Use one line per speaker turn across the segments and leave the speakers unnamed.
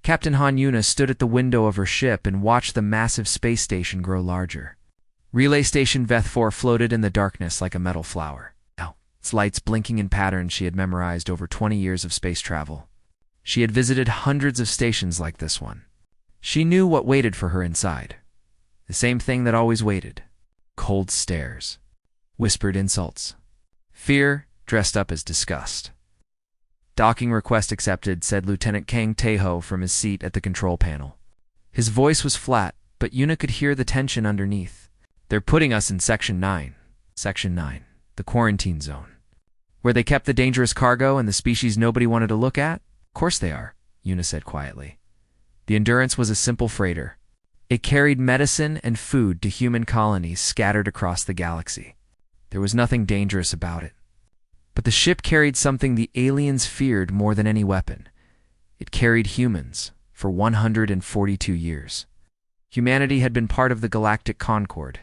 Captain Han Yuna stood at the window of her ship and watched the massive space station grow larger. Relay Station Veth-4 floated in the darkness like a metal flower, its lights blinking in patterns she had memorized over 20 years of space travel. She had visited hundreds of stations like this one. She knew what waited for her inside. The same thing that always waited. Cold stares. Whispered insults. Fear dressed up as disgust. "Docking request accepted," said Lieutenant Kang Taeho from his seat at the control panel. His voice was flat, but Yuna could hear the tension underneath. "They're putting us in Section 9. Section 9. The quarantine zone. Where they kept the dangerous cargo and the species nobody wanted to look at? Of course they are," Yuna said quietly. The Endurance was a simple freighter. It carried medicine and food to human colonies scattered across the galaxy. There was nothing dangerous about it. But the ship carried something the aliens feared more than any weapon. It carried humans for 142 years. Humanity had been part of the Galactic Concord.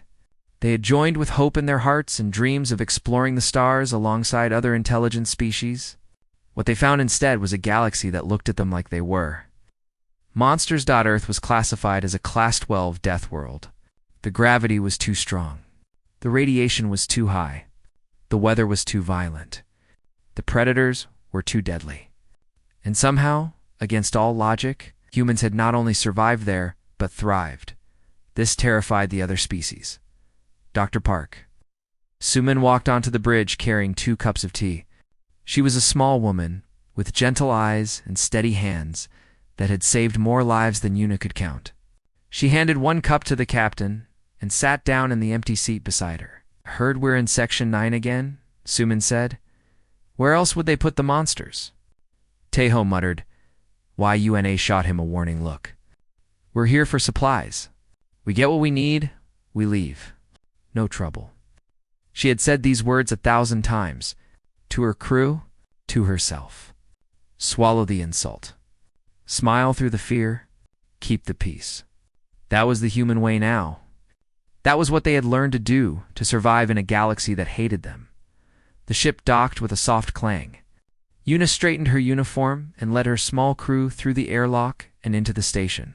They had joined with hope in their hearts and dreams of exploring the stars alongside other intelligent species. What they found instead was a galaxy that looked at them like they were. Monsters.Earth was classified as a Class 12 death world. The gravity was too strong. The radiation was too high. The weather was too violent. The predators were too deadly. And somehow, against all logic, humans had not only survived there, but thrived. This terrified the other species. Dr. Park. Sumin walked onto the bridge carrying 2 cups of tea. She was a small woman, with gentle eyes and steady hands that had saved more lives than Yuna could count. She handed 1 cup to the captain and sat down in the empty seat beside her. "Heard we're in Section 9 again?" Sumin said. "Where else would they put the monsters?" Taeho muttered. Yuna shot him a warning look. "We're here for supplies. We get what we need, we leave. No trouble." She had said these words 1,000 times. To her crew, to herself. Swallow the insult. Smile through the fear. Keep the peace. That was the human way now. That was what they had learned to do to survive in a galaxy that hated them. The ship docked with a soft clang. Yuna straightened her uniform and led her small crew through the airlock and into the station.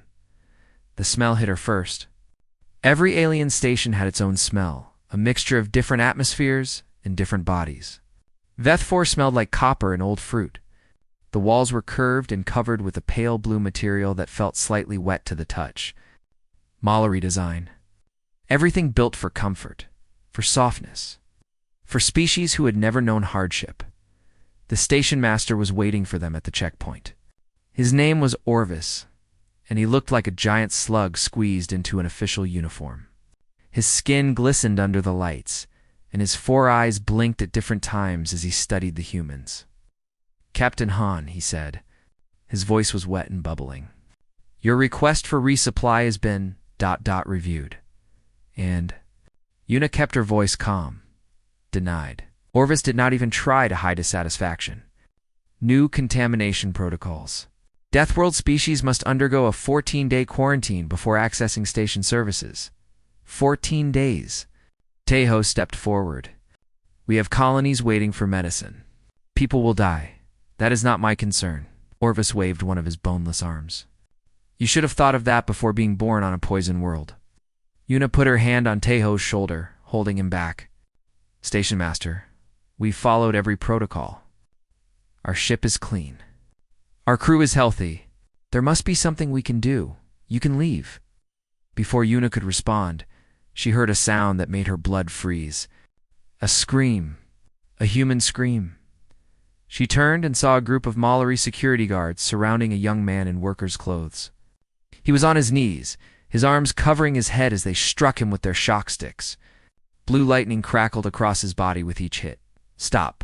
The smell hit her first. Every alien station had its own smell, a mixture of different atmospheres and different bodies. Veth-4 smelled like copper and old fruit. The walls were curved and covered with a pale blue material that felt slightly wet to the touch. Mallory design. Everything built for comfort, for softness, for species who had never known hardship. The station master was waiting for them at the checkpoint. His name was Orvis, and he looked like a giant slug squeezed into an official uniform. His skin glistened under the lights, and his 4 eyes blinked at different times as he studied the humans. "Captain Han," he said. His voice was wet and bubbling. "Your request for resupply has been ... reviewed. And..." Yuna kept her voice calm. "Denied." Orvis did not even try to hide his satisfaction. "New contamination protocols. Deathworld species must undergo a 14-day quarantine before accessing station services. 14 days. Taeho stepped forward. "We have colonies waiting for medicine. People will die. That is not my concern." Orvis waved one of his boneless arms. "You should have thought of that before being born on a poison world." Yuna put her hand on Taeho's shoulder, holding him back. "Station master, we've followed every protocol. Our ship is clean. Our crew is healthy. There must be something we can do. You can leave." Before Yuna could respond, she heard a sound that made her blood freeze. A scream. A human scream. She turned and saw a group of Mallory security guards surrounding a young man in worker's clothes. He was on his knees, his arms covering his head as they struck him with their shock sticks. Blue lightning crackled across his body with each hit. "Stop."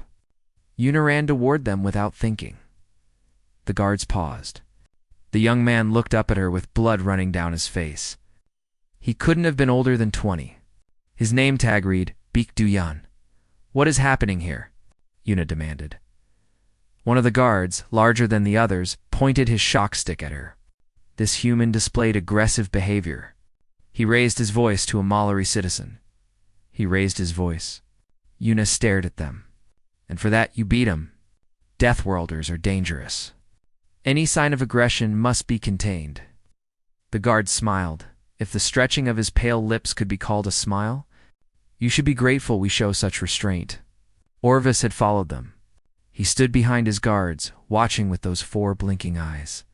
Yuna ran toward them without thinking. The guards paused. The young man looked up at her with blood running down his face. He couldn't have been older than 20. His name tag read, Baek Du-yan. "What is happening here?" Yuna demanded. One of the guards, larger than the others, pointed his shock stick at her. This human displayed aggressive behavior. He raised his voice to a Mallory citizen. He raised his voice. Yuna stared at them. "And for that you beat him. Deathworlders are dangerous." Any sign of aggression must be contained. The guard smiled, if the stretching of his pale lips could be called a smile. You should be grateful we show such restraint. Orvis had followed them. He stood behind his guards, watching with those 4 blinking eyes.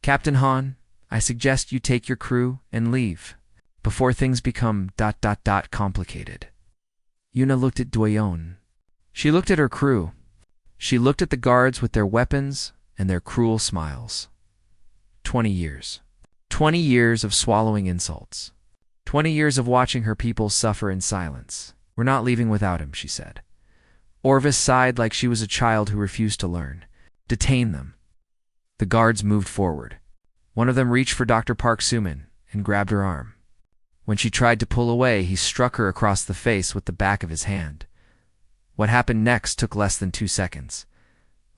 Captain Han, I suggest you take your crew and leave, before things become ... complicated. Yuna looked at Doyon. She looked at her crew. She looked at the guards with their weapons and their cruel smiles. 20 years. 20 years of swallowing insults. 20 years of watching her people suffer in silence. We're not leaving without him, she said. Orvis sighed like she was a child who refused to learn. Detain them. The guards moved forward. One of them reached for Dr. Park Suman and grabbed her arm. When she tried to pull away, he struck her across the face with the back of his hand. What happened next took less than 2 seconds.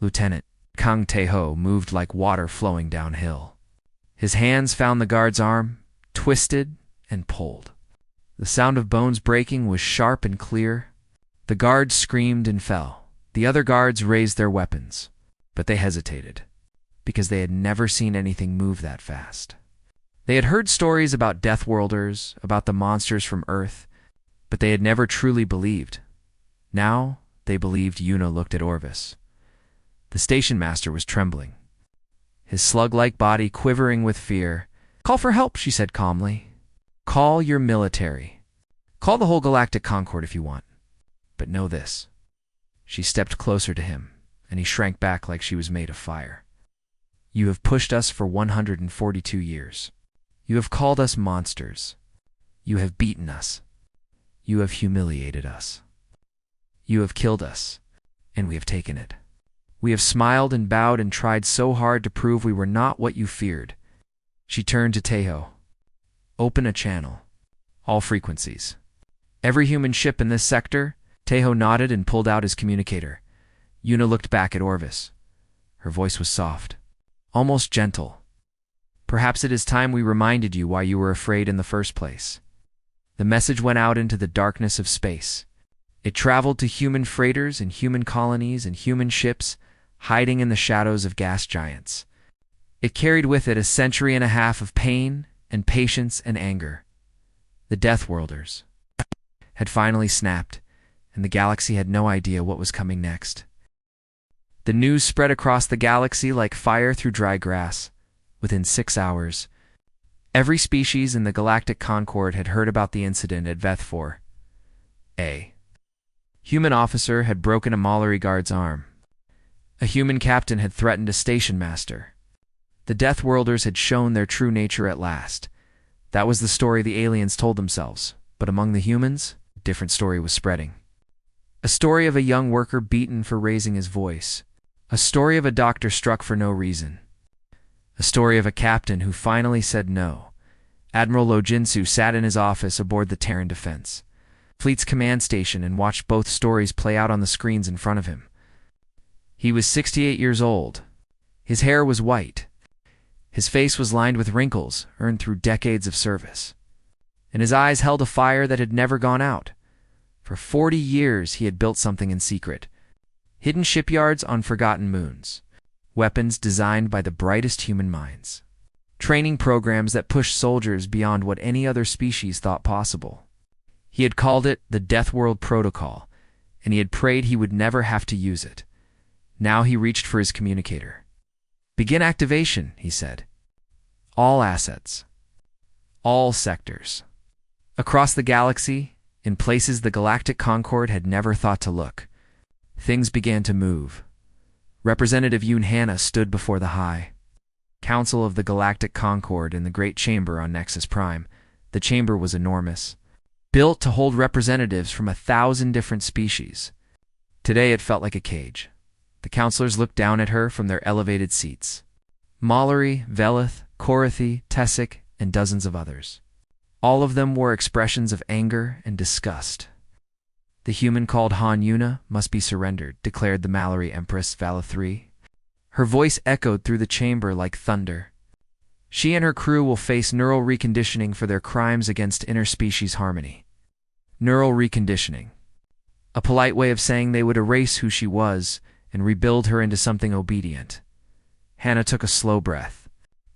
Lieutenant Kang Tae-ho moved like water flowing downhill. His hands found the guard's arm, twisted and pulled. The sound of bones breaking was sharp and clear. The guard screamed and fell. The other guards raised their weapons, but they hesitated, because they had never seen anything move that fast. They had heard stories about Deathworlders, about the monsters from Earth, but they had never truly believed. Now they believed. Yuna looked at Orvis. The station master was trembling, his slug-like body quivering with fear. Call for help, she said calmly. Call your military. Call the whole Galactic Concord if you want. But know this. She stepped closer to him, and he shrank back like she was made of fire. You have pushed us for 142 years. You have called us monsters. You have beaten us. You have humiliated us. You have killed us, and we have taken it. We have smiled and bowed and tried so hard to prove we were not what you feared. She turned to Tae-ho. Open a channel. All frequencies. Every human ship in this sector. Tae-ho nodded and pulled out his communicator. Yuna looked back at Orvis. Her voice was soft, almost gentle. Perhaps it is time we reminded you why you were afraid in the first place. The message went out into the darkness of space. It traveled to human freighters and human colonies and human ships, hiding in the shadows of gas giants. It carried with it a century and a half of pain and patience and anger. The Deathworlders had finally snapped, and the galaxy had no idea what was coming next. The news spread across the galaxy like fire through dry grass. Within 6 hours, every species in the Galactic Concord had heard about the incident at Veth-4. A human officer had broken a Mallory guard's arm. A human captain had threatened a station master. The Deathworlders had shown their true nature at last. That was the story the aliens told themselves, but among the humans, a different story was spreading. A story of a young worker beaten for raising his voice. A story of a doctor struck for no reason. A story of a captain who finally said no. Admiral Lo Jinsu sat in his office aboard the Terran Defense Fleet's command station and watched both stories play out on the screens in front of him. He was 68 years old. His hair was white. His face was lined with wrinkles earned through decades of service. And his eyes held a fire that had never gone out. For 40 years he had built something in secret. Hidden shipyards on forgotten moons. Weapons designed by the brightest human minds. Training programs that pushed soldiers beyond what any other species thought possible. He had called it the Deathworld Protocol, and he had prayed he would never have to use it. Now he reached for his communicator. Begin activation, he said. All assets. All sectors. Across the galaxy, in places the Galactic Concord had never thought to look, things began to move. Representative Yoon Hannah stood before the High Council of the Galactic Concord in the Great Chamber on Nexus Prime. The chamber was enormous, built to hold representatives from 1,000 different species. Today it felt like a cage. The counselors looked down at her from their elevated seats. Mallory, Velith, Korathi, Tessic, and dozens of others. All of them wore expressions of anger and disgust. The human called Han Yuna must be surrendered, declared the Mallory Empress Valith III. Her voice echoed through the chamber like thunder. She and her crew will face neural reconditioning for their crimes against interspecies harmony. Neural reconditioning. A polite way of saying they would erase who she was and rebuild her into something obedient. Hannah took a slow breath.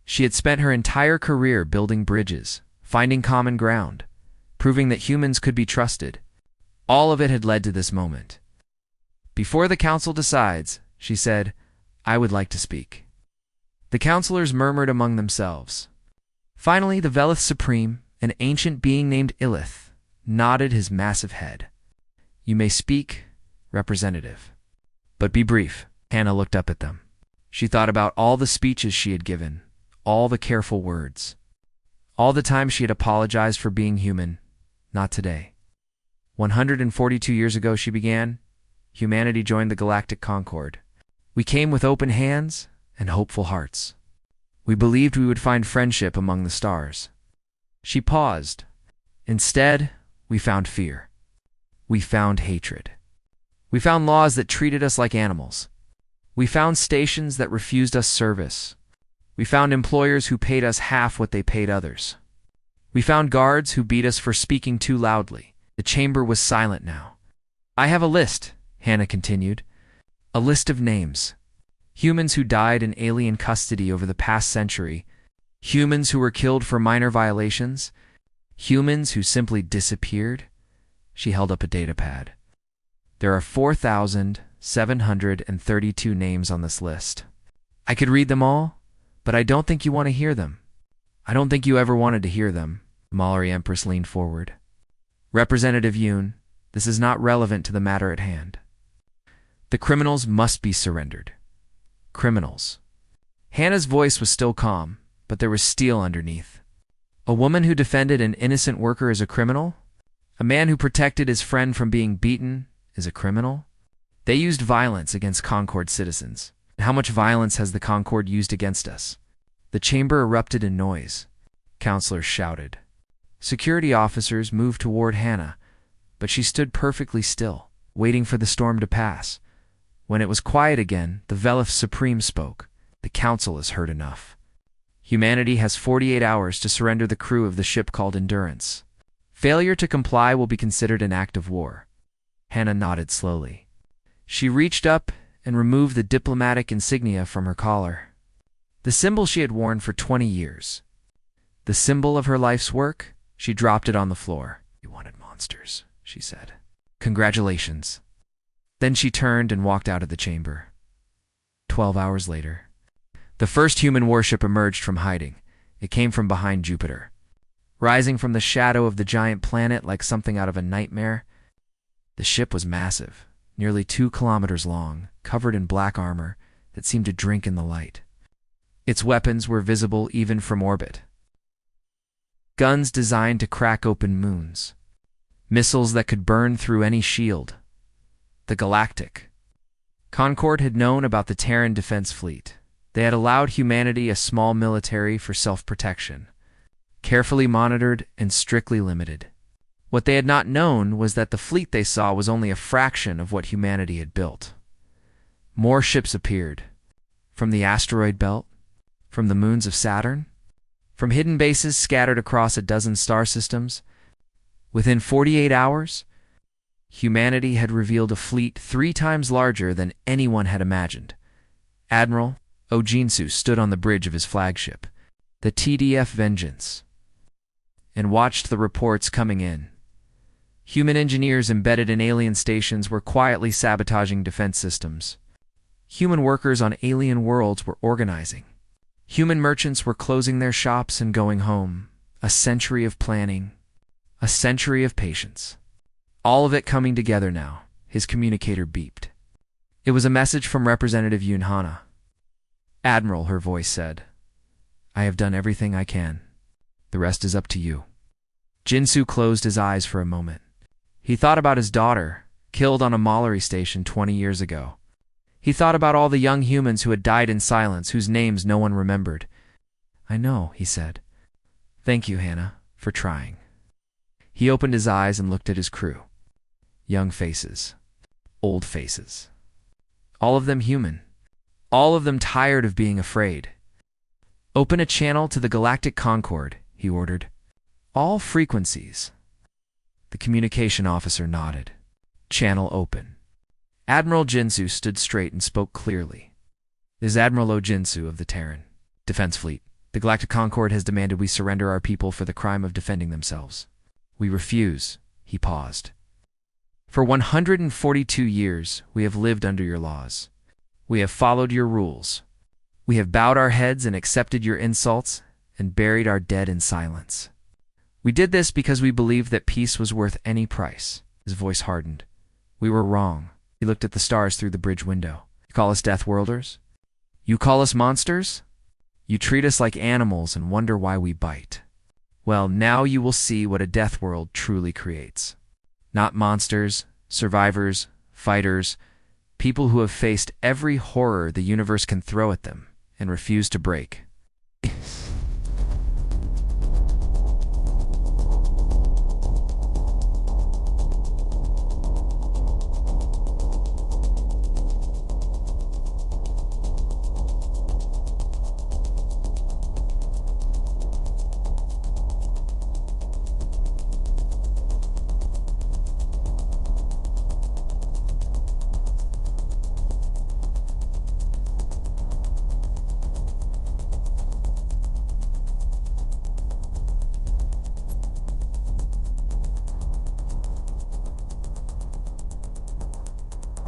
She had spent her entire career building bridges, finding common ground, proving that humans could be trusted. All of it had led to this moment. "Before the council decides," she said, "I would like to speak." The councilors murmured among themselves. Finally, the Velith Supreme, an ancient being named Illith, nodded his massive head. "You may speak, representative. But be brief." Hannah looked up at them. She thought about all the speeches she had given, all the careful words, all the time she had apologized for being human. Not today. 142 years ago, she began, humanity joined the Galactic Concord. We came with open hands and hopeful hearts. We believed we would find friendship among the stars. She paused. Instead, we found fear. We found hatred. We found laws that treated us like animals. We found stations that refused us service. We found employers who paid us half what they paid others. We found guards who beat us for speaking too loudly. The chamber was silent now. "I have a list," Hannah continued. "A list of names. Humans who died in alien custody over the past century. Humans who were killed for minor violations. Humans who simply disappeared." She held up a datapad. "There are 4,732 names on this list. I could read them all, but I don't think you want to hear them. I don't think you ever wanted to hear them." The Mallory Empress leaned forward. "Representative Yoon, this is not relevant to the matter at hand. The criminals must be surrendered. Criminals." Hannah's voice was still calm, but there was steel underneath. A woman who defended an innocent worker is a criminal? A man who protected his friend from being beaten is a criminal? They used violence against Concord citizens. How much violence has the Concord used against us? The chamber erupted in noise. Counselors shouted. Security officers moved toward Hannah, but she stood perfectly still, waiting for the storm to pass. When it was quiet again, the Velith Supreme spoke. "The council has heard enough. Humanity has 48 hours to surrender the crew of the ship called Endurance. Failure to comply will be considered an act of war." Hannah nodded slowly. She reached up and removed the diplomatic insignia from her collar. The symbol she had worn for 20 years. The symbol of her life's work. She dropped it on the floor. "You wanted monsters," she said. "Congratulations." Then she turned and walked out of the chamber. 12 hours later, the first human warship emerged from hiding. It came from behind Jupiter. Rising from the shadow of the giant planet like something out of a nightmare, the ship was massive, nearly 2 kilometers long, covered in black armor that seemed to drink in the light. Its weapons were visible even from orbit. Guns designed to crack open moons. Missiles that could burn through any shield. The Galactic Concord had known about the Terran Defense Fleet. They had allowed humanity a small military for self-protection, carefully monitored and strictly limited. What they had not known was that the fleet they saw was only a fraction of what humanity had built. More ships appeared. From the asteroid belt, from the moons of Saturn, from hidden bases scattered across a dozen star systems. Within 48 hours, humanity had revealed a fleet 3 times larger than anyone had imagined. Admiral Ojinsu stood on the bridge of his flagship, the TDF Vengeance, and watched the reports coming in. Human engineers embedded in alien stations were quietly sabotaging defense systems. Human workers on alien worlds were organizing. Human merchants were closing their shops and going home. A century of planning, a century of patience. All of it coming together now. His communicator beeped. It was a message from Representative Yoon Hana. "Admiral," her voice said, "I have done everything I can. The rest is up to you." Jinsu closed his eyes for a moment. He thought about his daughter, killed on a Mallory station 20 years ago. He thought about all the young humans who had died in silence, whose names no one remembered. "I know," he said. "Thank you, Hannah, for trying." He opened his eyes and looked at his crew. Young faces. Old faces. All of them human. All of them tired of being afraid. "Open a channel to the Galactic Concord," he ordered. "All frequencies." The communication officer nodded. Channel open. Admiral Jinsu stood straight and spoke clearly. It is Admiral Ojinsu of the Terran Defense Fleet. The Galactic Concord has demanded we surrender our people for the crime of defending themselves. We refuse." He paused. "For 142 years, we have lived under your laws. We have followed your rules. We have bowed our heads and accepted your insults and buried our dead in silence. We did this because we believed that peace was worth any price." His voice hardened. "We were wrong." He looked at the stars through the bridge window. "You call us Deathworlders? You call us monsters? You treat us like animals and wonder why we bite. Well, now you will see what a death world truly creates. Not monsters, survivors, fighters, people who have faced every horror the universe can throw at them and refuse to break."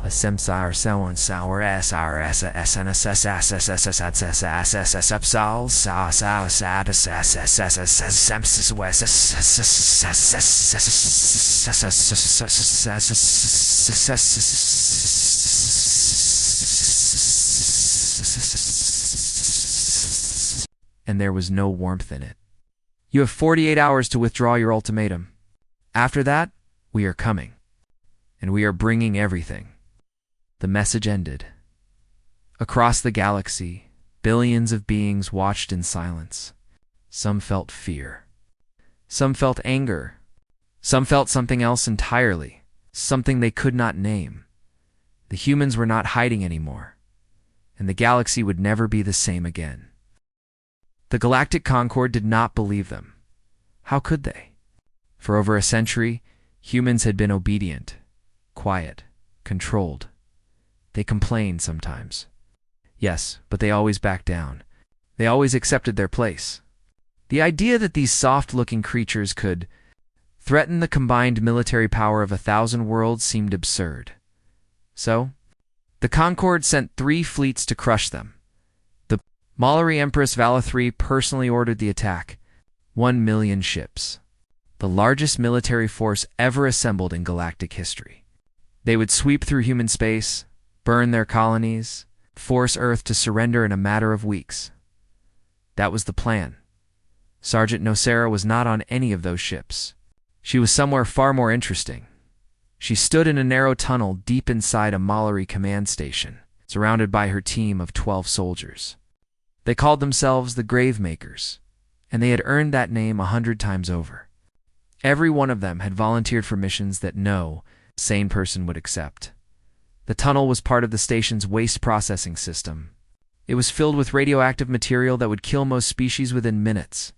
Semsar Selon Sour and there was no warmth in it. "You have 48 hours to withdraw your ultimatum. After that, we are coming. And we are bringing everything." The message ended. Across the galaxy, billions of beings watched in silence. Some felt fear. Some felt anger. Some felt something else entirely, something they could not name. The humans were not hiding anymore, and the galaxy would never be the same again. The Galactic Concord did not believe them. How could they? For over a century, humans had been obedient, quiet, controlled. They complained sometimes. Yes, but they always backed down. They always accepted their place. The idea that these soft-looking creatures could threaten the combined military power of 1,000 worlds seemed absurd. So, the Concord sent 3 fleets to crush them. The Mallory Empress Vala III personally ordered the attack. 1 million ships. The largest military force ever assembled in galactic history. They would sweep through human space, burn their colonies, force Earth to surrender in a matter of weeks. That was the plan. Sergeant Nocera was not on any of those ships. She was somewhere far more interesting. She stood in a narrow tunnel deep inside a Mallory command station, surrounded by her team of 12 soldiers. They called themselves the Gravemakers, and they had earned that name 100 times over. Every one of them had volunteered for missions that no sane person would accept. The tunnel was part of the station's waste processing system. It was filled with radioactive material that would kill most species within minutes.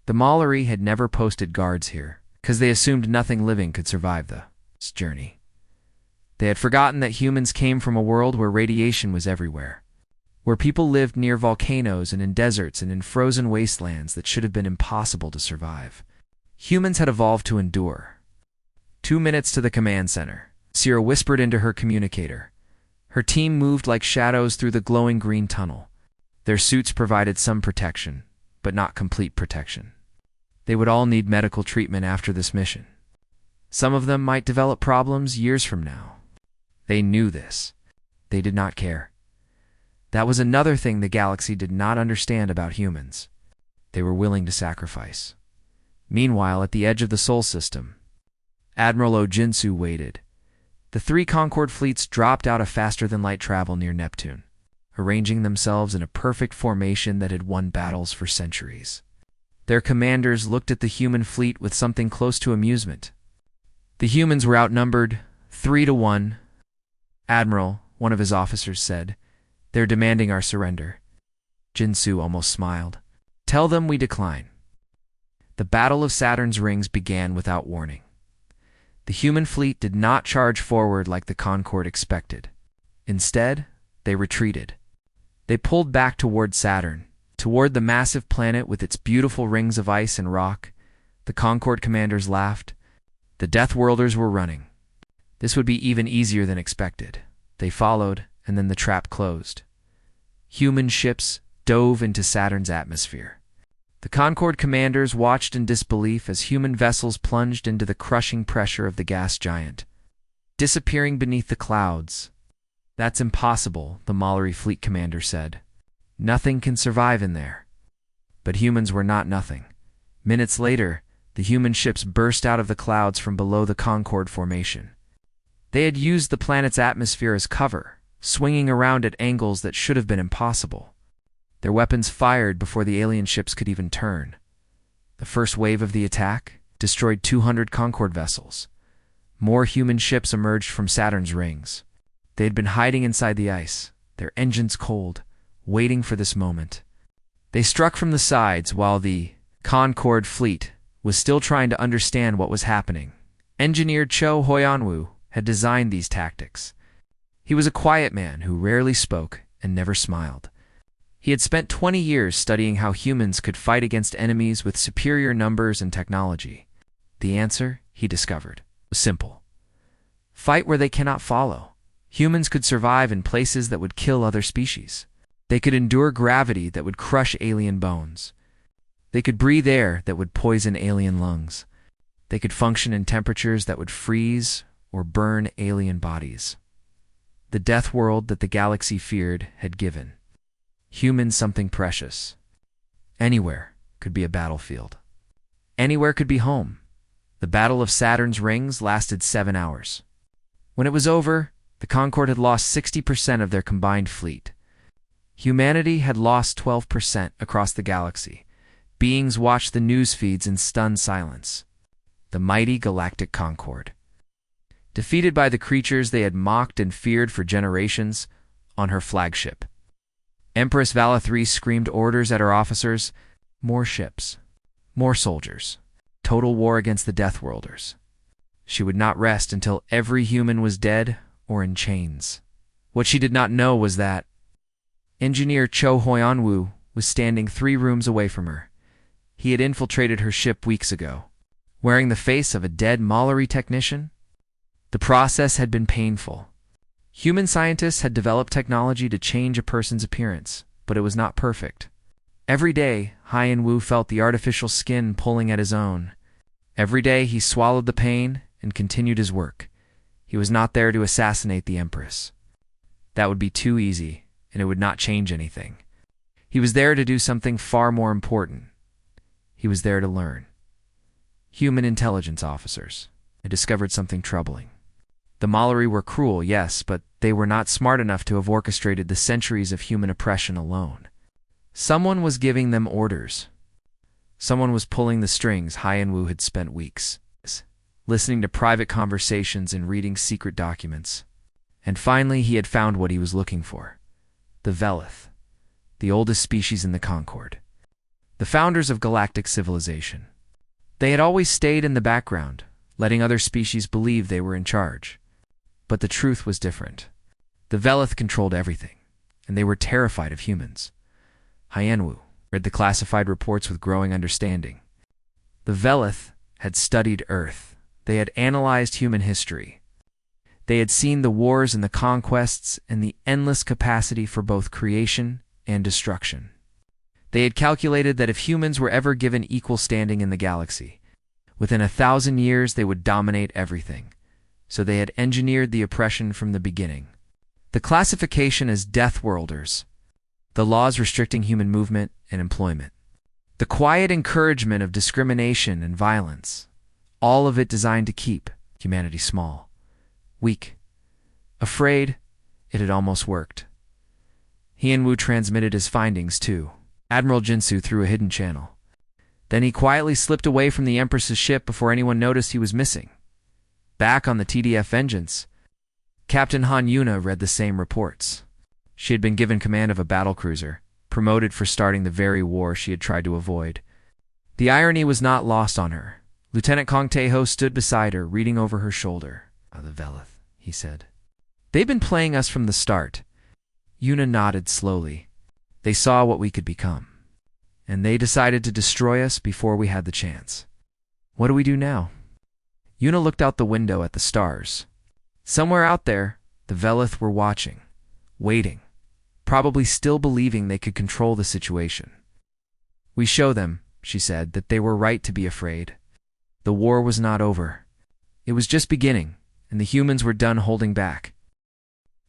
The Mallory had never posted guards here, because they assumed nothing living could survive this journey. They had forgotten that humans came from a world where radiation was everywhere, where people lived near volcanoes and in deserts and in frozen wastelands that should have been impossible to survive. Humans had evolved to endure. 2 minutes to the command center. Sierra whispered into her communicator. Her team moved like shadows through the glowing green tunnel. Their suits provided some protection, but not complete protection. They would all need medical treatment after this mission. Some of them might develop problems years from now. They knew this. They did not care. That was another thing the galaxy did not understand about humans. They were willing to sacrifice. Meanwhile, at the edge of the Sol system, Admiral Ojinsu waited. The 3 Concord fleets dropped out of faster-than-light travel near Neptune, arranging themselves in a perfect formation that had won battles for centuries. Their commanders looked at the human fleet with something close to amusement. The humans were outnumbered 3-1. "Admiral," one of his officers said, "they're demanding our surrender." Jinsu almost smiled. "Tell them we decline." The Battle of Saturn's Rings began without warning. The human fleet did not charge forward like the Concord expected. Instead, they retreated. They pulled back toward Saturn, toward the massive planet with its beautiful rings of ice and rock. The Concord commanders laughed. The Deathworlders were running. This would be even easier than expected. They followed, and then the trap closed. Human ships dove into Saturn's atmosphere. The Concord commanders watched in disbelief as human vessels plunged into the crushing pressure of the gas giant, disappearing beneath the clouds. "That's impossible," the Mallory fleet commander said. "Nothing can survive in there." But humans were not nothing. Minutes later, the human ships burst out of the clouds from below the Concord formation. They had used the planet's atmosphere as cover, swinging around at angles that should have been impossible. Their weapons fired before the alien ships could even turn. The first wave of the attack destroyed 200 Concord vessels. More human ships emerged from Saturn's rings. They had been hiding inside the ice, their engines cold, waiting for this moment. They struck from the sides while the Concord fleet was still trying to understand what was happening. Engineer Cho Hoyanwoo had designed these tactics. He was a quiet man who rarely spoke and never smiled. He had spent 20 years studying how humans could fight against enemies with superior numbers and technology. The answer, he discovered, was simple. Fight where they cannot follow. Humans could survive in places that would kill other species. They could endure gravity that would crush alien bones. They could breathe air that would poison alien lungs. They could function in temperatures that would freeze or burn alien bodies. The death world that the galaxy feared had given humans something precious. Anywhere could be a battlefield. Anywhere could be home. The Battle of Saturn's rings lasted 7 hours. When it was over, the Concord had lost 60% of their combined fleet. Humanity had lost 12% across the galaxy. Beings watched the news feeds in stunned silence. The mighty Galactic Concord, defeated by the creatures they had mocked and feared for generations, on her flagship. Empress Vala III screamed orders at her officers: more ships, more soldiers, total war against the Deathworlders. She would not rest until every human was dead or in chains. What she did not know was that Engineer Cho Hoyanwoo was standing 3 rooms away from her. He had infiltrated her ship weeks ago, wearing the face of a dead Mallory technician. The process had been painful. Human scientists had developed technology to change a person's appearance, but it was not perfect. Every day, Hoyanwoo felt the artificial skin pulling at his own. Every day he swallowed the pain and continued his work. He was not there to assassinate the Empress. That would be too easy, and it would not change anything. He was there to do something far more important. He was there to learn. Human intelligence officers had discovered something troubling. The Mallory were cruel, yes, but they were not smart enough to have orchestrated the centuries of human oppression alone. Someone was giving them orders. Someone was pulling the strings. Hoyanwoo had spent weeks listening to private conversations and reading secret documents. And finally, he had found what he was looking for. The Velith, the oldest species in the Concord. The founders of galactic civilization. They had always stayed in the background, letting other species believe they were in charge. But the truth was different. The Velith controlled everything, and they were terrified of humans. Hoyanwoo read the classified reports with growing understanding. The Velith had studied Earth. They had analyzed human history. They had seen the wars and the conquests and the endless capacity for both creation and destruction. They had calculated that if humans were ever given equal standing in the galaxy, within 1,000 years they would dominate everything. So they had engineered the oppression from the beginning. The classification as Deathworlders, the laws restricting human movement and employment, the quiet encouragement of discrimination and violence, all of it designed to keep humanity small, weak, afraid. It had almost worked. Hoyanwoo transmitted his findings to Admiral Jinsu through a hidden channel. Then he quietly slipped away from the Empress's ship before anyone noticed he was missing. Back on the TDF Vengeance, Captain Han Yuna read the same reports. She had been given command of a battlecruiser, promoted for starting the very war she had tried to avoid. The irony was not lost on her. Lieutenant Kong Tae-ho stood beside her, reading over her shoulder. "The Velith," he said. "They've been playing us from the start." Yuna nodded slowly. They saw what we could become, and they decided to destroy us before we had the chance. What do we do now? Yuna looked out the window at the stars. Somewhere out there, the Velith were watching, waiting, probably still believing they could control the situation. We show them, she said, that they were right to be afraid. The war was not over. It was just beginning, and the humans were done holding back.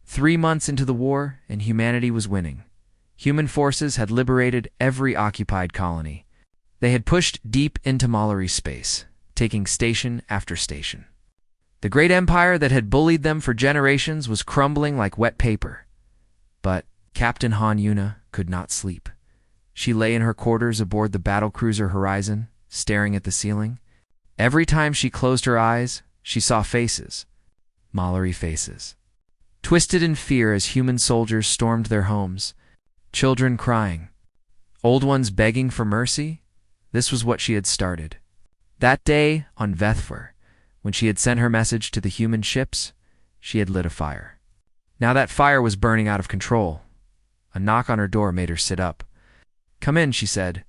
3 months into the war, and humanity was winning. Human forces had liberated every occupied colony. They had pushed deep into Mallory space, taking station after station. The great empire that had bullied them for generations was crumbling like wet paper. But Captain Han Yuna could not sleep. She lay in her quarters aboard the battlecruiser Horizon, staring at the ceiling. Every time she closed her eyes, she saw faces. Mallory faces. Twisted in fear as human soldiers stormed their homes. Children crying. Old ones begging for mercy. This was what she had started. That day on Vethfor, when she had sent her message to the human ships, she had lit a fire. Now that fire was burning out of control. A knock on her door made her sit up. "Come in," she said.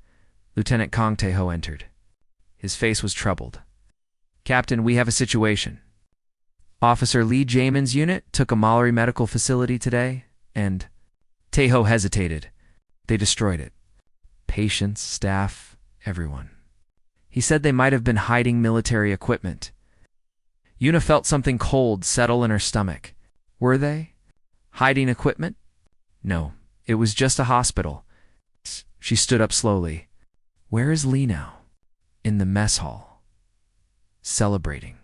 Lieutenant Kong Tae-ho entered. His face was troubled. "Captain, we have a situation. Officer Lee Jamin's unit took a Mallory medical facility today, and—" Tae-ho hesitated. "They destroyed it. Patients, staff, everyone." He said they might have been hiding military equipment. Yuna felt something cold settle in her stomach. Were they? Hiding equipment? No, it was just a hospital. She stood up slowly. Where is Lee now? In the mess hall. Celebrating.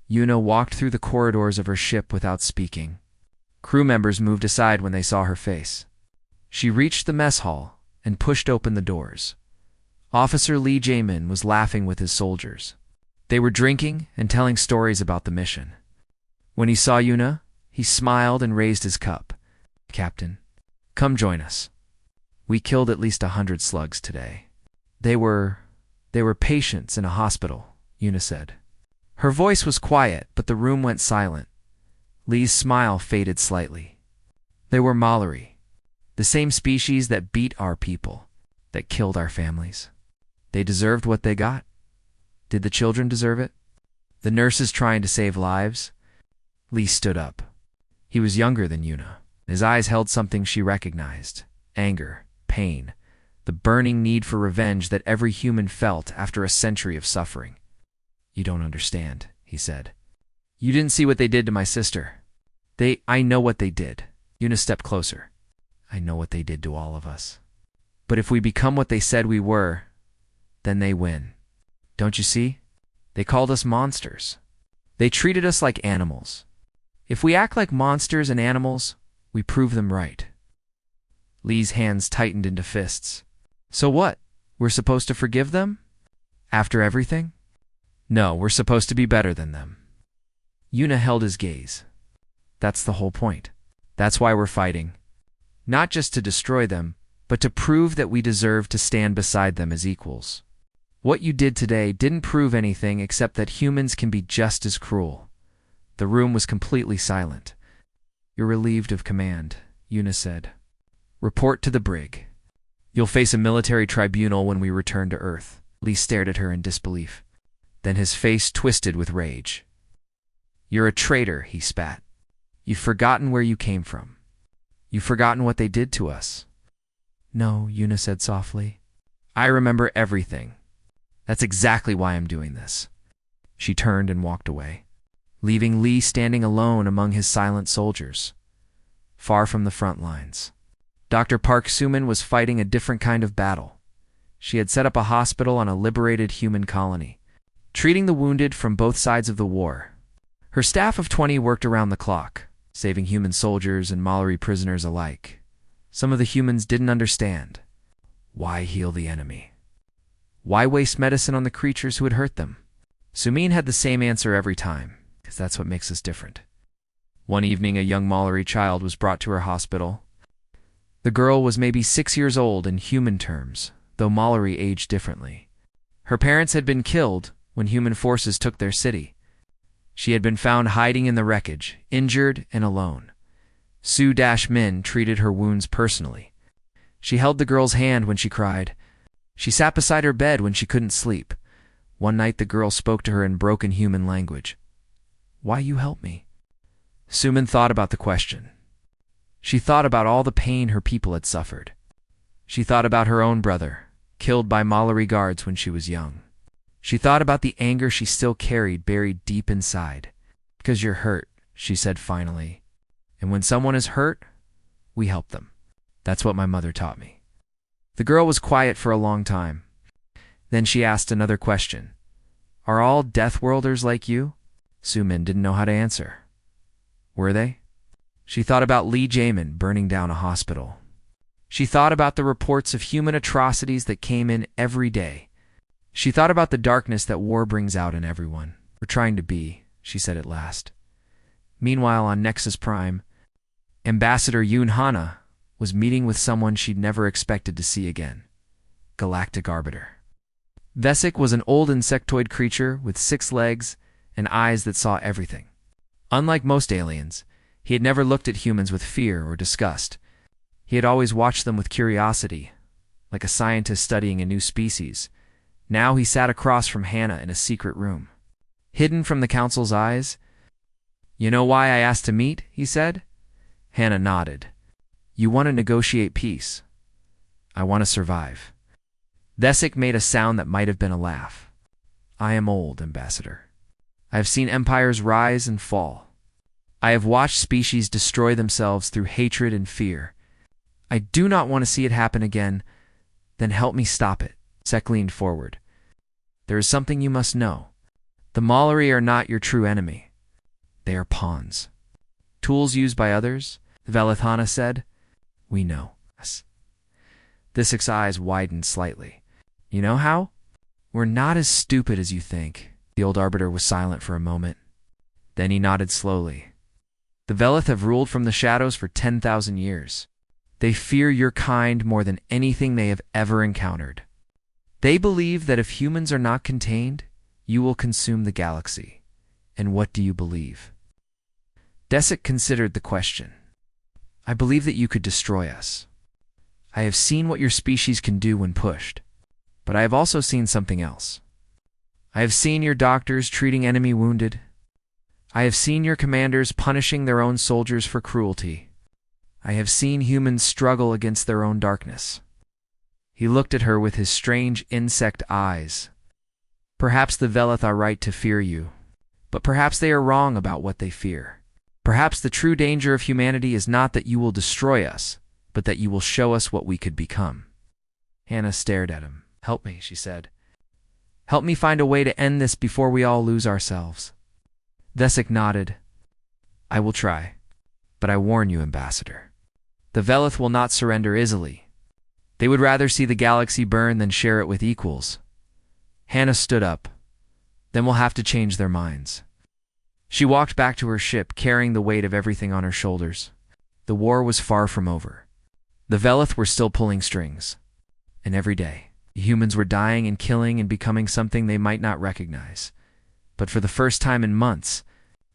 Yuna walked through the corridors of her ship without speaking. Crew members moved aside when they saw her face. She reached the mess hall and pushed open the doors. Officer Lee Jamin was laughing with his soldiers. They were drinking and telling stories about the mission. When he saw Yuna, he smiled and raised his cup. "Captain, come join us. We killed at least 100 slugs today." They were patients in a hospital," Yuna said. Her voice was quiet, but the room went silent. Lee's smile faded slightly. "They were Mallory, the same species that beat our people, that killed our families. They deserved what they got. Did the children deserve it? The nurses trying to save lives?" Lee stood up. He was younger than Yuna. His eyes held something she recognized. Anger, pain, the burning need for revenge that every human felt after a century of suffering. "You don't understand," he said. "You didn't see what they did to my sister. I know what they did." Yuna stepped closer. "I know what they did to all of us. But if we become what they said we were, then they win. Don't you see? They called us monsters. They treated us like animals. If we act like monsters and animals, we prove them right." Lee's hands tightened into fists. "So what? We're supposed to forgive them? After everything?" "No, we're supposed to be better than them." Yuna held his gaze. "That's the whole point. That's why we're fighting. Not just to destroy them, but to prove that we deserve to stand beside them as equals. What you did today didn't prove anything except that humans can be just as cruel." The room was completely silent. "You're relieved of command," Yuna said. "Report to the brig. You'll face a military tribunal when we return to Earth." Lee stared at her in disbelief. Then his face twisted with rage. "You're a traitor," he spat. "You've forgotten where you came from. You've forgotten what they did to us." "No," Yuna said softly. "I remember everything. That's exactly why I'm doing this." She turned and walked away, leaving Lee standing alone among his silent soldiers, far from the front lines. Dr. Park Soo-min was fighting a different kind of battle. She had set up a hospital on a liberated human colony, treating the wounded from both sides of the war. Her staff of 20 worked around the clock, saving human soldiers and Mallory prisoners alike. Some of the humans didn't understand. Why heal the enemy? Why waste medicine on the creatures who had hurt them? Soo-min had the same answer every time, because that's what makes us different. One evening, a young Mallory child was brought to her hospital. The girl was maybe 6 years old in human terms, though Mallory aged differently. Her parents had been killed when human forces took their city. She had been found hiding in the wreckage, injured and alone. Soo-min treated her wounds personally. She held the girl's hand when she cried. She sat beside her bed when she couldn't sleep. One night the girl spoke to her in broken human language. "Why you help me?" Sumin thought about the question. She thought about all the pain her people had suffered. She thought about her own brother, killed by Mallory guards when she was young. She thought about the anger she still carried buried deep inside. "Because you're hurt," she said finally. "And when someone is hurt, we help them. That's what my mother taught me." The girl was quiet for a long time. Then she asked another question. "Are all Deathworlders like you?" Sumin didn't know how to answer. Were they? She thought about Lee Jamin burning down a hospital. She thought about the reports of human atrocities that came in every day. She thought about the darkness that war brings out in everyone. "We're trying to be," she said at last. Meanwhile, on Nexus Prime, Ambassador Yoon Hana was meeting with someone she'd never expected to see again. Galactic Arbiter. Vesic was an old insectoid creature with 6 legs and eyes that saw everything. Unlike most aliens, he had never looked at humans with fear or disgust. He had always watched them with curiosity, like a scientist studying a new species. Now he sat across from Hannah in a secret room. Hidden from the council's eyes. "You know why I asked to meet?" he said. Hannah nodded. "You want to negotiate peace. I want to survive." Vesic made a sound that might have been a laugh. "I am old, Ambassador. I have seen empires rise and fall. I have watched species destroy themselves through hatred and fear. I do not want to see it happen again. Then help me stop it." Sek leaned forward. "There is something you must know. The Mallory are not your true enemy. They are pawns. Tools used by others," Velithana said. "We know." Vesic's eyes widened slightly. "You know how?" "We're not as stupid as you think." The old Arbiter was silent for a moment. Then he nodded slowly. "The Velith have ruled from the shadows for 10,000 years. They fear your kind more than anything they have ever encountered. They believe that if humans are not contained, you will consume the galaxy. And what do you believe?" Vesic considered the question. "I believe that you could destroy us. I have seen what your species can do when pushed. But I have also seen something else. I have seen your doctors treating enemy wounded. I have seen your commanders punishing their own soldiers for cruelty. I have seen humans struggle against their own darkness." He looked at her with his strange insect eyes. "Perhaps the Velith are right to fear you, but perhaps they are wrong about what they fear. Perhaps the true danger of humanity is not that you will destroy us, but that you will show us what we could become." Hannah stared at him. "Help me," she said. "Help me find a way to end this before we all lose ourselves." Vesic nodded. "I will try, but I warn you, Ambassador. The Velith will not surrender easily. They would rather see the galaxy burn than share it with equals." Hannah stood up. "Then we'll have to change their minds." She walked back to her ship, carrying the weight of everything on her shoulders. The war was far from over. The Velith were still pulling strings. And every day, humans were dying and killing and becoming something they might not recognize. But for the first time in months,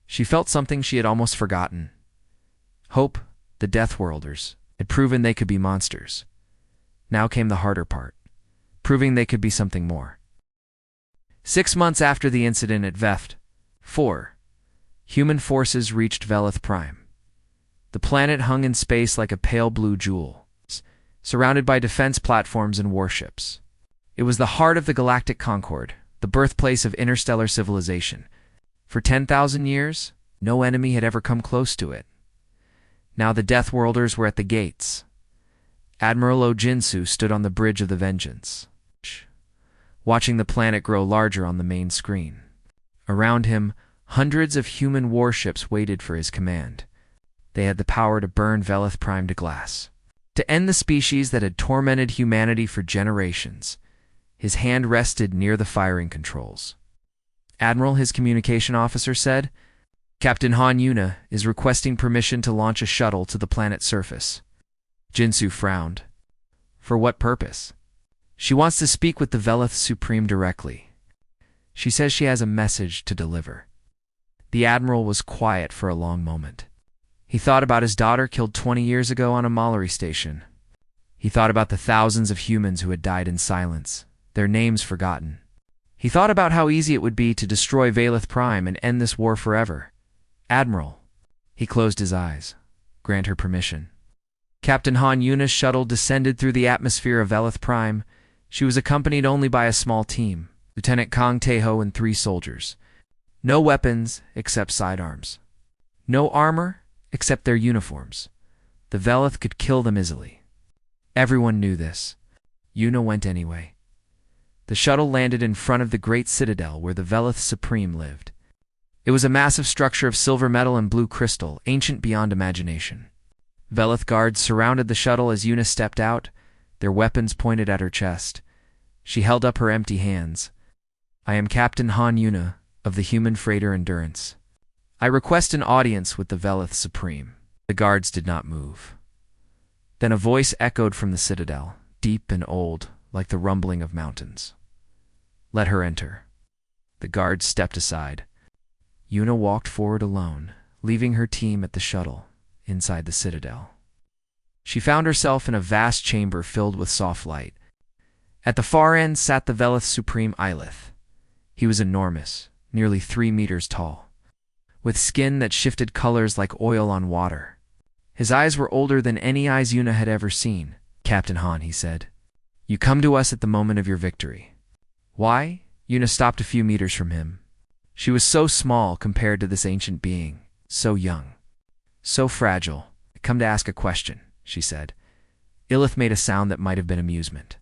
she felt something she had almost forgotten. Hope, the Deathworlders, had proven they could be monsters. Now came the harder part, proving they could be something more. 6 months after the incident at Veft 4, human forces reached Velith Prime. The planet hung in space like a pale blue jewel, surrounded by defense platforms and warships. It was the heart of the Galactic Concord, the birthplace of interstellar civilization. For 10,000 years, no enemy had ever come close to it. Now the Deathworlders were at the gates. Admiral Ojinsu stood on the bridge of the Vengeance, watching the planet grow larger on the main screen. Around him, hundreds of human warships waited for his command. They had the power to burn Velith Prime to glass, to end the species that had tormented humanity for generations. His hand rested near the firing controls. "Admiral," his communication officer said, "Captain Han Yuna is requesting permission to launch a shuttle to the planet's surface." Jinsu frowned. "For what purpose?" "She wants to speak with the Velith Supreme directly. She says she has a message to deliver." The Admiral was quiet for a long moment. He thought about his daughter killed 20 years ago on a Mallory station. He thought about the thousands of humans who had died in silence, their names forgotten. He thought about how easy it would be to destroy Valeth Prime and end this war forever. Admiral. He closed his eyes. Grant her permission. Captain Han Yuna's shuttle descended through the atmosphere of Valeth Prime. She was accompanied only by a small team, Lieutenant Kong Taeho and 3 soldiers. No weapons except sidearms. No armor except their uniforms. The Veleth could kill them easily. Everyone knew this. Yuna went anyway. The shuttle landed in front of the great citadel where the Veleth Supreme lived. It was a massive structure of silver metal and blue crystal, ancient beyond imagination. Veleth guards surrounded the shuttle as Yuna stepped out, their weapons pointed at her chest. She held up her empty hands. I am Captain Han Yuna of the human freighter Endurance. I request an audience with the Veleth Supreme. The guards did not move. Then a voice echoed from the citadel, deep and old, like the rumbling of mountains. Let her enter. The guards stepped aside. Yuna walked forward alone, leaving her team at the shuttle, inside the citadel. She found herself in a vast chamber filled with soft light. At the far end sat the Veleth Supreme Ilith. He was enormous, nearly 3 meters tall, with skin that shifted colors like oil on water. His eyes were older than any eyes Yuna had ever seen. Captain Han, he said, you come to us at the moment of your victory. Why? Yuna stopped a few meters from him. She was so small compared to this ancient being, so young, so fragile. I come to ask a question, she said. Ilith made a sound that might have been amusement.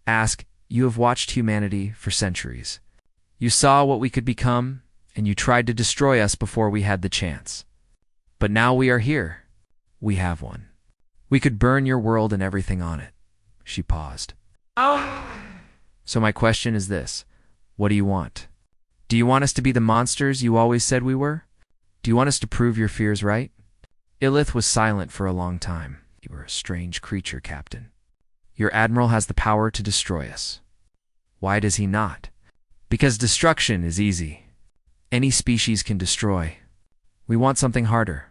Ask, you have watched humanity for centuries. You saw what we could become, and you tried to destroy us before we had the chance. But now we are here. We have one. We could burn your world and everything on it. She paused. So my question is this. What do you want? Do you want us to be the monsters you always said we were? Do you want us to prove your fears right? Ilith was silent for a long time. You were a strange creature, Captain. Your admiral has the power to destroy us. Why does he not? Because destruction is easy. Any species can destroy. We want something harder.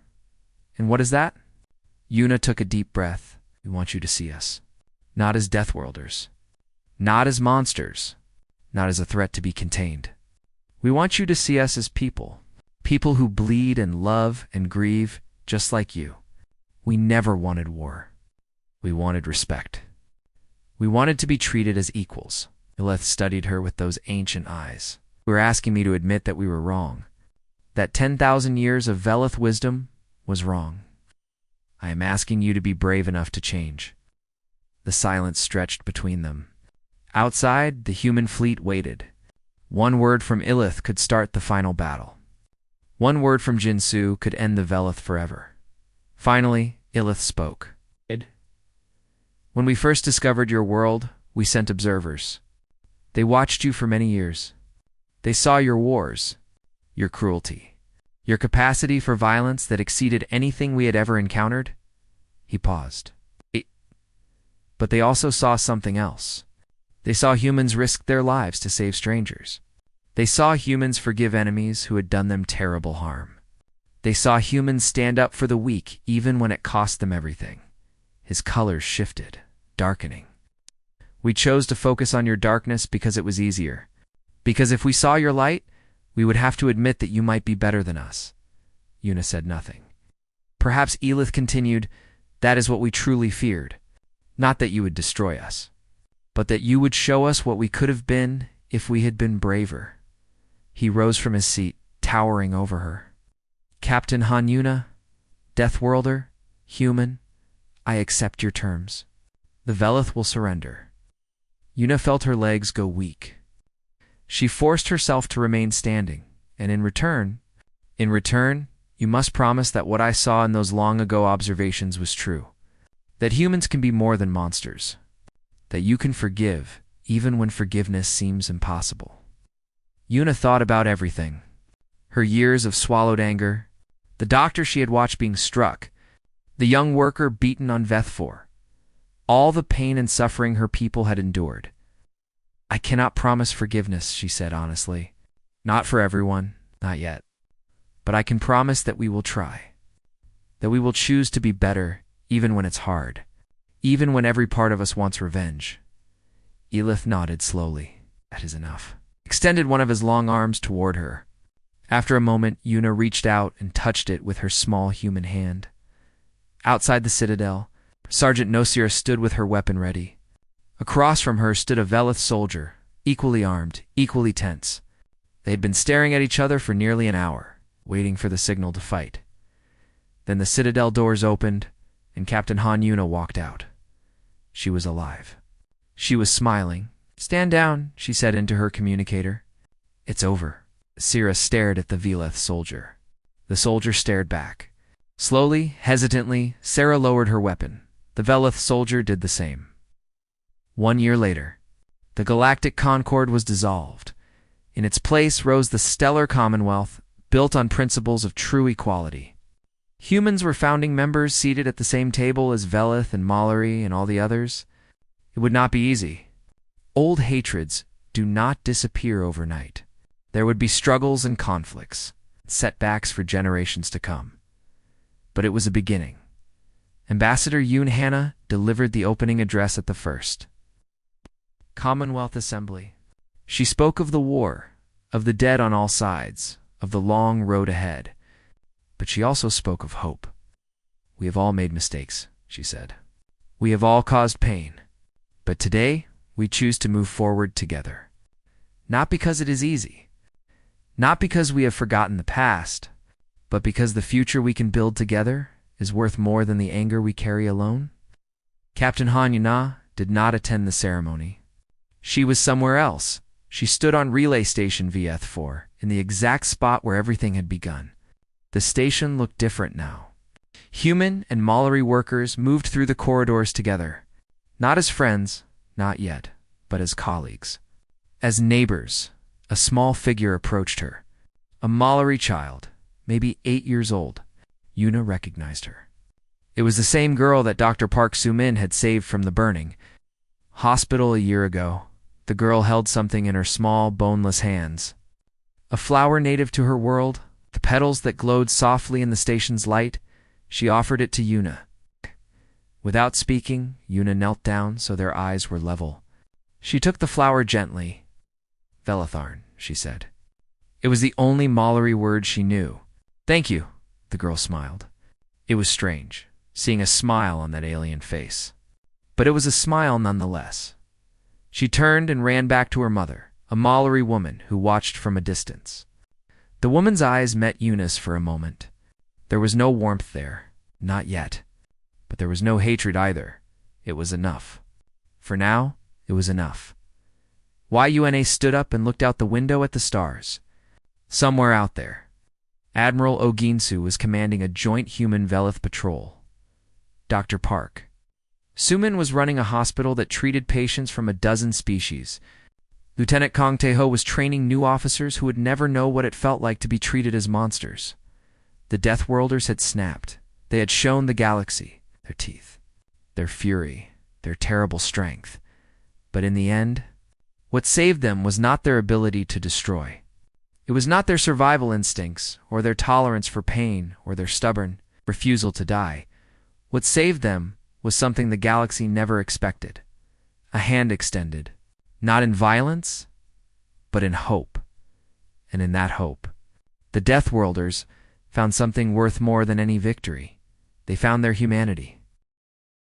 And what is that? Yuna took a deep breath. We want you to see us. Not as Deathworlders. Not as monsters. Not as a threat to be contained. We want you to see us as people. People who bleed and love and grieve just like you. We never wanted war. We wanted respect. We wanted to be treated as equals. Ilith studied her with those ancient eyes. You were asking me to admit that we were wrong. That 10,000 years of Veleth wisdom was wrong. I am asking you to be brave enough to change. The silence stretched between them. Outside, the human fleet waited. One word from Ilith could start the final battle. One word from Jinsu could end the Veleth forever. Finally, Ilith spoke. When we first discovered your world, we sent observers. They watched you for many years. They saw your wars, your cruelty, your capacity for violence that exceeded anything we had ever encountered. He paused. But they also saw something else. They saw humans risk their lives to save strangers. They saw humans forgive enemies who had done them terrible harm. They saw humans stand up for the weak even when it cost them everything. His colors shifted, darkening. We chose to focus on your darkness because it was easier. Because if we saw your light, we would have to admit that you might be better than us. Yuna said nothing. Perhaps Ilith continued, that is what we truly feared. Not that you would destroy us, but that you would show us what we could have been if we had been braver. He rose from his seat, towering over her. Captain Han Yuna, Deathworlder, human, I accept your terms. The Veleth will surrender. Yuna felt her legs go weak. She forced herself to remain standing, and in return, you must promise that what I saw in those long-ago observations was true. That humans can be more than monsters. That you can forgive, even when forgiveness seems impossible. Yuna thought about everything. Her years of swallowed anger, the doctor she had watched being struck, the young worker beaten on Vethfor, all the pain and suffering her people had endured. I cannot promise forgiveness, she said honestly. Not for everyone, not yet. But I can promise that we will try. That we will choose to be better, even when it's hard. even when every part of us wants revenge. Elith nodded slowly. That is enough. Extended one of his long arms toward her. After a moment, Yuna reached out and touched it with her small human hand. Outside the citadel, Sergeant Nosira stood with her weapon ready. Across from her stood a Velith soldier, equally armed, equally tense. They had been staring at each other for nearly an hour, waiting for the signal to fight. Then the citadel doors opened, and Captain Han Yuna walked out. She was alive. She was smiling. "Stand down," she said into her communicator. "It's over." Sira stared at the Velith soldier. The soldier stared back. Slowly, hesitantly, Sarah lowered her weapon. The Velith soldier did the same. 1 year later, the Galactic Concord was dissolved. In its place rose the stellar Commonwealth, built on principles of true equality. Humans were founding members seated at the same table as Velith and Mallory and all the others. It would not be easy. Old hatreds do not disappear overnight. There would be struggles and conflicts, setbacks for generations to come. But it was a beginning. Ambassador Yoon Hannah delivered the opening address at the first Commonwealth Assembly. She spoke of the war, of the dead on all sides, of the long road ahead. But she also spoke of hope. "We have all made mistakes," she said. "We have all caused pain. But today, we choose to move forward together. Not because it is easy. Not because we have forgotten the past, but because the future we can build together is worth more than the anger we carry alone." Captain Han Yuna did not attend the ceremony. She was somewhere else. She stood on Relay Station VF4, in the exact spot where everything had begun. The station looked different now. Human and Mallory workers moved through the corridors together. Not as friends, not yet, but as colleagues. As neighbors, a small figure approached her. A Mallory child, maybe 8 years old. Yuna recognized her. It was the same girl that Dr. Park Soo-min had saved from the burning hospital a year ago. The girl held something in her small, boneless hands. A flower native to her world, the petals that glowed softly in the station's light. She offered it to Yuna. Without speaking, Yuna knelt down so their eyes were level. She took the flower gently. "Velitharn," she said. It was the only Mallory word she knew. "Thank you," the girl smiled. It was strange, seeing a smile on that alien face. But it was a smile nonetheless. She turned and ran back to her mother, a Mallory woman who watched from a distance. The woman's eyes met Yuna's for a moment. There was no warmth there, not yet. But there was no hatred either. It was enough. For now, it was enough. Yuna stood up and looked out the window at the stars. Somewhere out there, Admiral Oginsu was commanding a joint human Velith patrol. Dr. Park Soo-min was running a hospital that treated patients from a dozen species. Lieutenant Kong Tae-ho was training new officers who would never know what it felt like to be treated as monsters. The Deathworlders had snapped. They had shown the galaxy their teeth, their fury, their terrible strength. But in the end, what saved them was not their ability to destroy. It was not their survival instincts, or their tolerance for pain, or their stubborn refusal to die. What saved them was something the galaxy never expected. A hand extended, not in violence, but in hope. And in that hope, the Deathworlders found something worth more than any victory. They found their humanity.